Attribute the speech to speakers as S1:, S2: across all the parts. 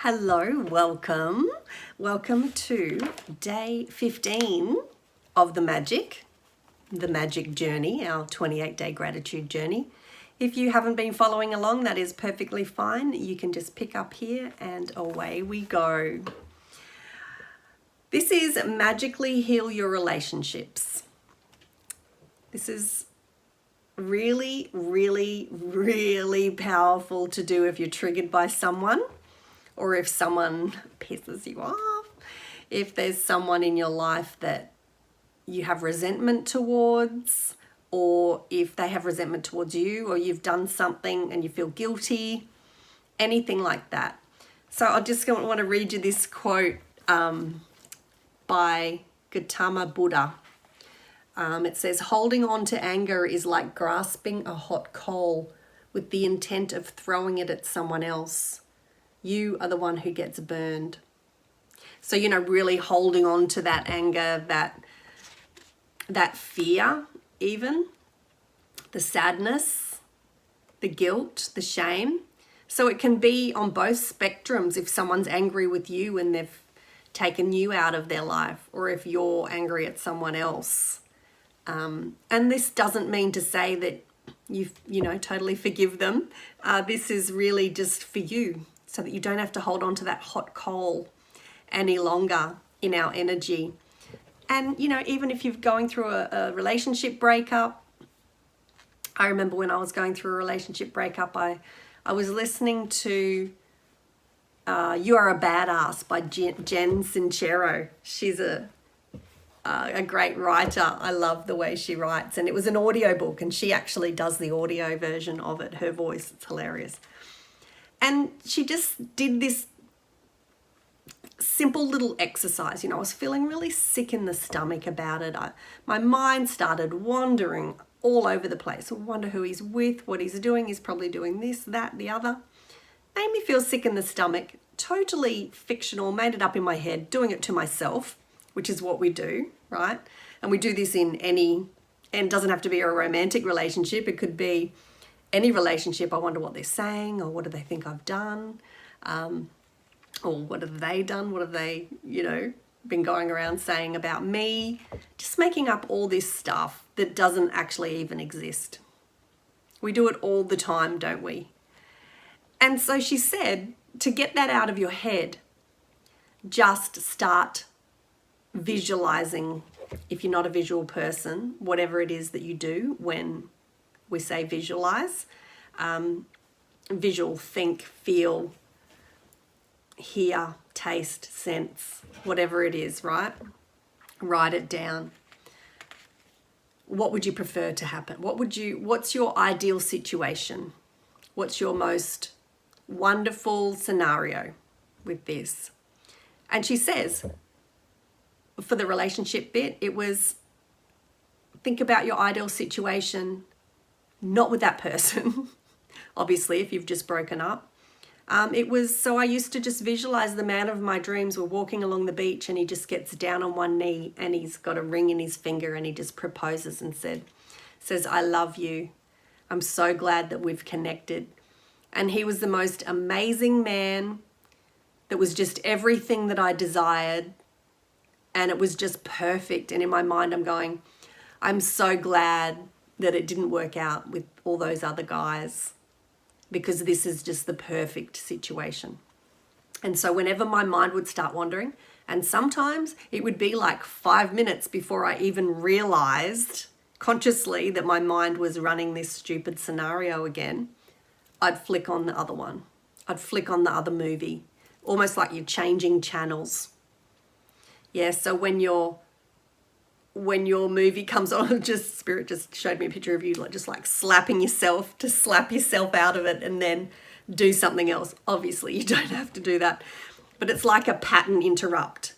S1: Hello, welcome. Welcome to day 15 of the magic journey, our 28-day gratitude journey. If you haven't been following along, that is perfectly fine. You can just pick up here and away we go. This is magically heal your relationships. This is really, really, really powerful to do if you're triggered by someone, or if someone pisses you off, if there's someone in your life that you have resentment towards, or if they have resentment towards you, or you've done something and you feel guilty, anything like that. So I just want to read you this quote by Gautama Buddha. It says, holding on to anger is like grasping a hot coal with the intent of throwing it at someone else. You are the one who gets burned. So, really holding on to that anger, that fear, even the sadness, the guilt, the shame. So it can be on both spectrums if someone's angry with you and they've taken you out of their life, or if you're angry at someone else. And this doesn't mean to say that you totally forgive them. This is really just for you, so that you don't have to hold on to that hot coal any longer in our energy. And, even if you're going through a relationship breakup, I remember when I was going through a relationship breakup, I was listening to You Are a Badass by Jen Sincero. She's a great writer. I love the way she writes. And it was an audiobook, and she actually does the audio version of it. Her voice, it's hilarious. And she just did this simple little exercise. I was feeling really sick in the stomach about it. My mind started wandering all over the place. I wonder who he's with, what he's doing. He's probably doing this, that, the other. Made me feel sick in the stomach. Totally fictional, made it up in my head, doing it to myself, which is what we do, right? And we do this in and it doesn't have to be a romantic relationship. It could be any relationship. I wonder what they're saying, or what do they think I've done? Or what have they done? What have they, been going around saying about me? Just making up all this stuff that doesn't actually even exist. We do it all the time, don't we? And so she said, to get that out of your head, just start visualizing. If you're not a visual person, whatever it is that you do when we say visualize, visual, think, feel, hear, taste, sense, whatever it is, right? Write it down. What would you prefer to happen? What's your ideal situation? What's your most wonderful scenario with this? And she says, for the relationship bit, it was, think about your ideal situation, not with that person, obviously, if you've just broken up. So I used to just visualize the man of my dreams were walking along the beach, and he just gets down on one knee and he's got a ring in his finger, and he just proposes and says, I love you. I'm so glad that we've connected. And he was the most amazing man that was just everything that I desired. And it was just perfect. And in my mind, I'm going, I'm so glad that it didn't work out with all those other guys, because this is just the perfect situation. And so whenever my mind would start wandering, and sometimes it would be like 5 minutes before I even realized consciously that my mind was running this stupid scenario again, I'd flick on the other one. I'd flick on the other movie, almost like you're changing channels. Yeah, so when your movie comes on, Spirit just showed me a picture of you just like slapping yourself to slap yourself out of it and then do something else. Obviously, you don't have to do that. But it's like a pattern interrupt,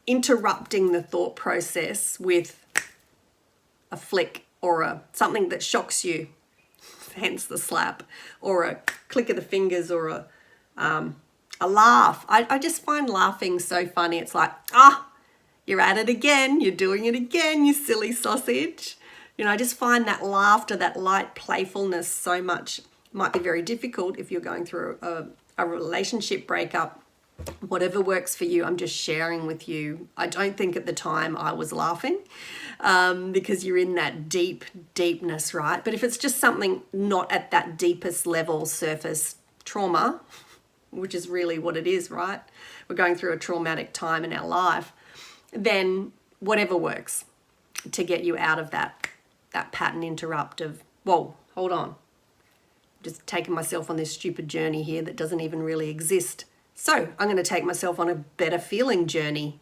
S1: interrupting the thought process with a flick or something that shocks you, hence the slap, or a click of the fingers, or a laugh. I just find laughing so funny. It's like, you're at it again. You're doing it again, you silly sausage. I just find that laughter, that light playfulness so much. Might be very difficult if you're going through a relationship breakup, whatever works for you, I'm just sharing with you. I don't think at the time I was laughing because you're in that deepness, right? But if it's just something not at that deepest level, surface trauma, which is really what it is, right? We're going through a traumatic time in our life, then whatever works to get you out of that pattern interrupt of, whoa, hold on. Just taking myself on this stupid journey here that doesn't even really exist. So I'm going to take myself on a better feeling journey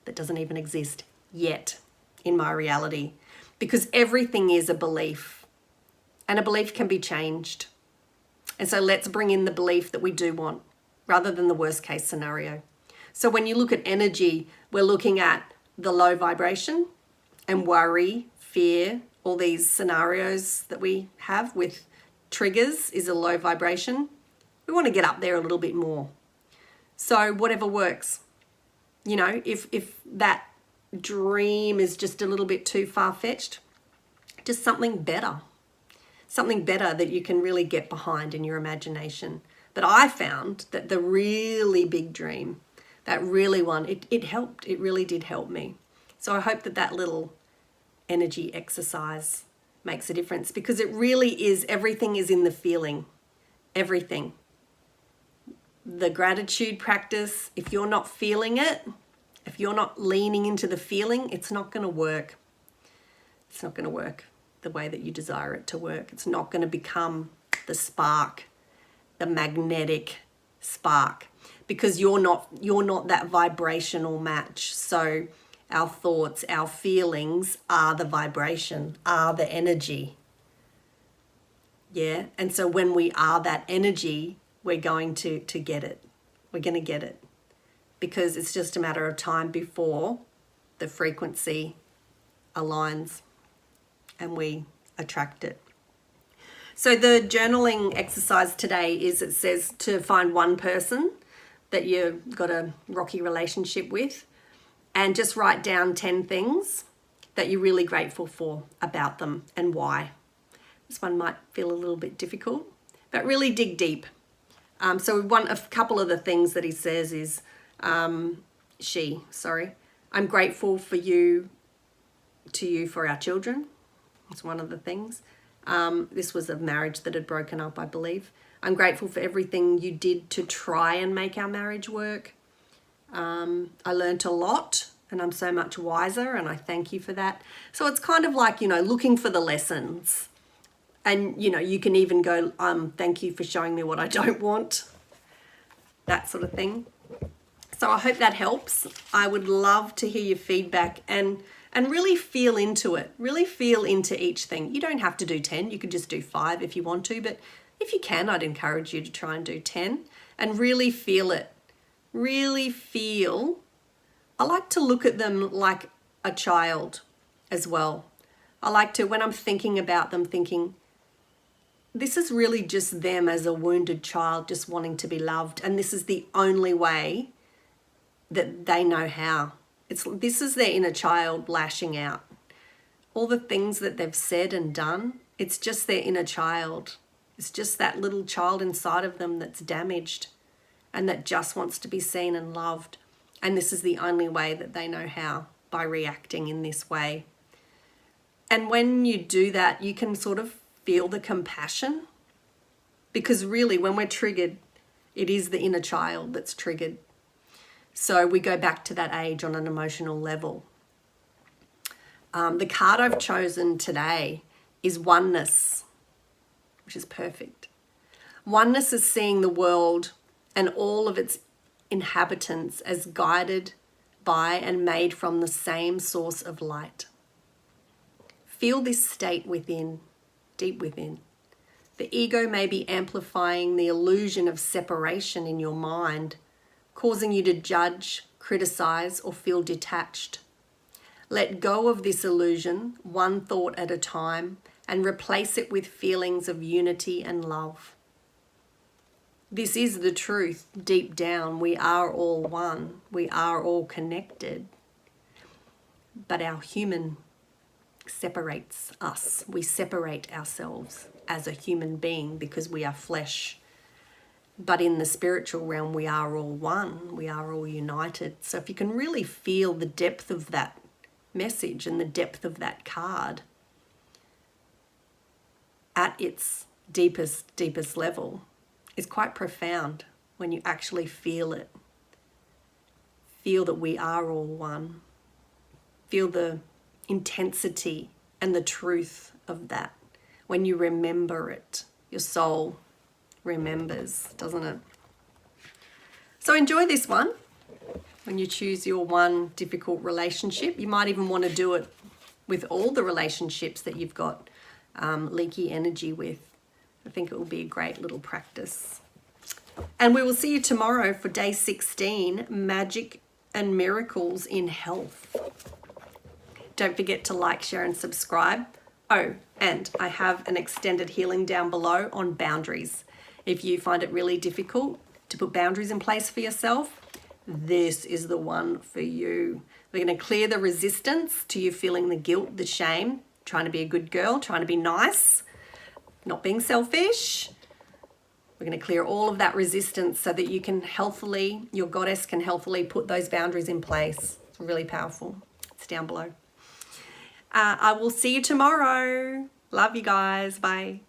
S1: that doesn't even exist yet in my reality, because everything is a belief, and a belief can be changed. And so let's bring in the belief that we do want rather than the worst case scenario. So when you look at energy, we're looking at the low vibration and worry, fear, all these scenarios that we have with triggers is a low vibration. We want to get up there a little bit more. So whatever works, you know, if that dream is just a little bit too far-fetched, just something better that you can really get behind in your imagination. But I found that the really big dream, that really one, it helped. It really did help me. So I hope that little energy exercise makes a difference, because it really is, everything is in the feeling. Everything. The gratitude practice, if you're not feeling it, if you're not leaning into the feeling, it's not going to work. It's not going to work the way that you desire it to work. It's not going to become the spark, the magnetic spark, because you're not that vibrational match. So our thoughts, our feelings are the vibration, are the energy. Yeah. And so when we are that energy, we're going to get it. We're going to get it, because it's just a matter of time before the frequency aligns and we attract it. So the journaling exercise today is, it says to find one person that you've got a rocky relationship with and just write down 10 things that you're really grateful for about them and why. This one might feel a little bit difficult, but really dig deep. So a couple of the things that he says is, I'm grateful for you for our children. It's one of the things. This was a marriage that had broken up, I believe. I'm grateful for everything you did to try and make our marriage work. I learnt a lot and I'm so much wiser, and I thank you for that. So it's kind of like, looking for the lessons. And, you can even go, thank you for showing me what I don't want. That sort of thing. So I hope that helps. I would love to hear your feedback and really feel into it. Really feel into each thing. You don't have to do 10. You could just do 5 if you want to. But if you can, I'd encourage you to try and do 10 and really feel it. Really feel. I like to look at them like a child as well. I like to, when I'm thinking about them, thinking, this is really just them as a wounded child just wanting to be loved. And this is the only way that they know how. This is their inner child lashing out. All the things that they've said and done, it's just their inner child. It's just that little child inside of them that's damaged and that just wants to be seen and loved. And this is the only way that they know how, by reacting in this way. And when you do that, you can sort of feel the compassion, because really when we're triggered, it is the inner child that's triggered. So we go back to that age on an emotional level. The card I've chosen today is oneness, which is perfect. Oneness is seeing the world and all of its inhabitants as guided by and made from the same source of light. Feel this state within, deep within. The ego may be amplifying the illusion of separation in your mind, causing you to judge, criticize, or feel detached. Let go of this illusion, one thought at a time, and replace it with feelings of unity and love. This is the truth deep down. We are all one. We are all connected. But our human separates us. We separate ourselves as a human being because we are flesh. But in the spiritual realm, we are all one. We are all united. So if you can really feel the depth of that message and the depth of that card at its deepest level, is quite profound when you actually feel it. Feel that we are all one. Feel the intensity and the truth of that. When you remember it, your soul remembers, doesn't it? So enjoy this one. When you choose your one difficult relationship, you might even want to do it with all the relationships that you've got leaky energy with. I think it will be a great little practice. And we will see you tomorrow for day 16, Magic and Miracles in Health. Don't forget to like, share, and subscribe. Oh, and I have an extended healing down below on boundaries. If you find it really difficult to put boundaries in place for yourself, this is the one for you. We're going to clear the resistance to you feeling the guilt, the shame, trying to be a good girl, trying to be nice, not being selfish. We're going to clear all of that resistance so that you can healthily, your goddess can healthily put those boundaries in place. It's really powerful. It's down below. I will see you tomorrow. Love you guys. Bye.